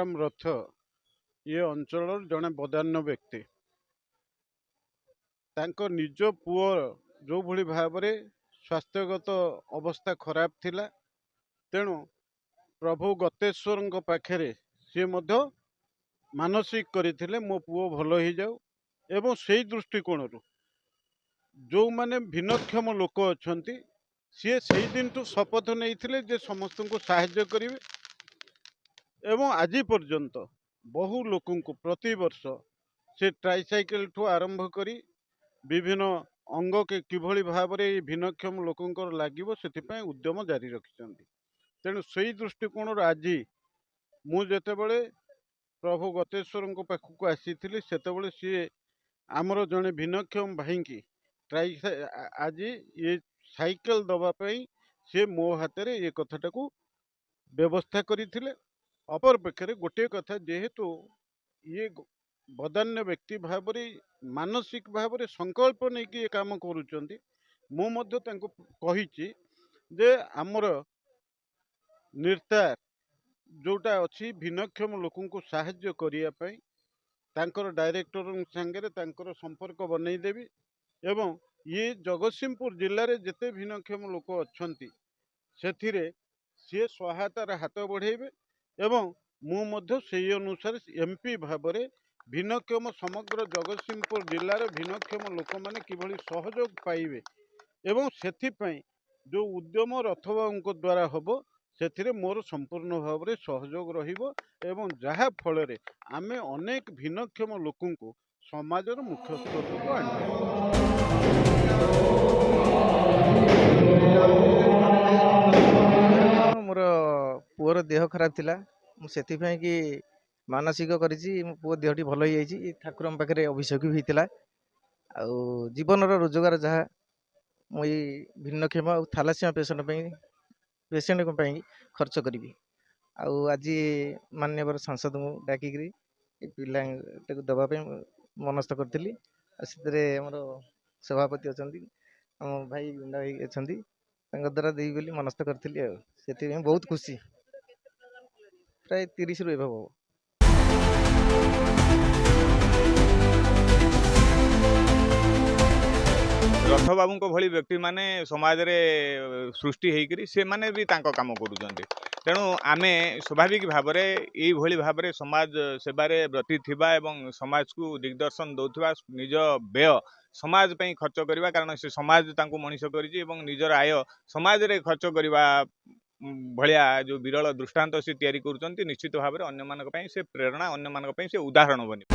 तुकाराम रथ ये अंचल जड़े बदान्य व्यक्ति तांको निज पुओ जो भली भाव में स्वास्थ्यगत अवस्था खराब थिला तेणु प्रभु गतेश्वर पाखे सी मानसिक करथिले मो पुओ भल हो जाऊ एवं से दृष्टिकोण जो माने भिन्नक्षम लोक अच्छा सी से दिन तो शपथ नहीं जे समस्त को साहाय्य करेंगे एवं आज पर्यंत बहु लोक प्रति वर्ष से ट्राइसाइकेल ठू आरंभ करी विभिन्न अंग के किभली भाव में भिन्नक्षम लोकंकर लागिवो सेथिपाई उद्यम जारी रखिछन्ति। तेणु से दृष्टिकोण आज मुझे प्रभु गतेश्वर पाखक आसी सेतबले सी आमर जड़े भिन्नक्षम भाई की ट्राई आज ये साइकेल दवापाई सी मो हाथ में ये कथाटा को व्यवस्था करते। अपर पक्षे गोटे कथा जेहेतु ये बदान्य व्यक्ति भाव मानसिक भाव में संकल्प नहीं कि ये काम करुँच मुझे जे आमर निर्तार जोटा अच्छी भिन्नक्षम लोक को साहाय्य करने तांकर डायरेक्टर सांगे तांकर संपर्क बनईदेवी एवं ये जगतसिंहपुर जिले में जिते भिन्नक्षम लोक अच्छा सी सहायतार हाथ बढ़ेबे एवं मु से अनुसार एमपी भाव में भिन्नक्षम समग्र जगतसिंहपुर जिलार भिन्नक्षम लोक मैंने किभली सहयोग पाइबे एवं सेथिपाई जो उद्यम रथबाबू द्वारा हम से मोर संपूर्ण भाव में सहयोग रहिबो एवं जहा फल आमे अनेक भिन्नक्षम लोक समाजर मुख्य स्रोत को मोर पुअर देह खराब थिला से कि मानसिक करी मो पुओ देहटी भल हो ठाकुर पाखे अभिषेक भी होता जीवन रोजगार जहाँ मुझे भिन्नक्षम और थालासीमा पेसेंट खर्च करी आज माननीय सांसद को डाकिक पिला दवाई मनस्थ करी आमर सभापति अच्छा आम भाई गुंडा भाई अच्छा द्वारा देवी बोली मनस्थ करी से बहुत खुशी प्राय 30 रु एभव रथ बाबू भली व्यक्ति माने समाज रे सृष्टि होकर से माने भी तांको काम करुचंती। तेणु आमे स्वाभाविक भाव में यही भली भाव में समाज सेवारे ब्रती थिबा एवं समाज को दिग्दर्शन दौथुवा निज व्यय समाज पे खर्च करवा कारण से समाज तांको मनीष करिछि एवं निजर आय समाज रे खर्च करवा भलिया जो विरल दृष्टांत से तैयारी करुचंती निश्चित भाव में अन्य मानक पई से प्रेरणा अन्य मानक पई से उदाहरण बनि।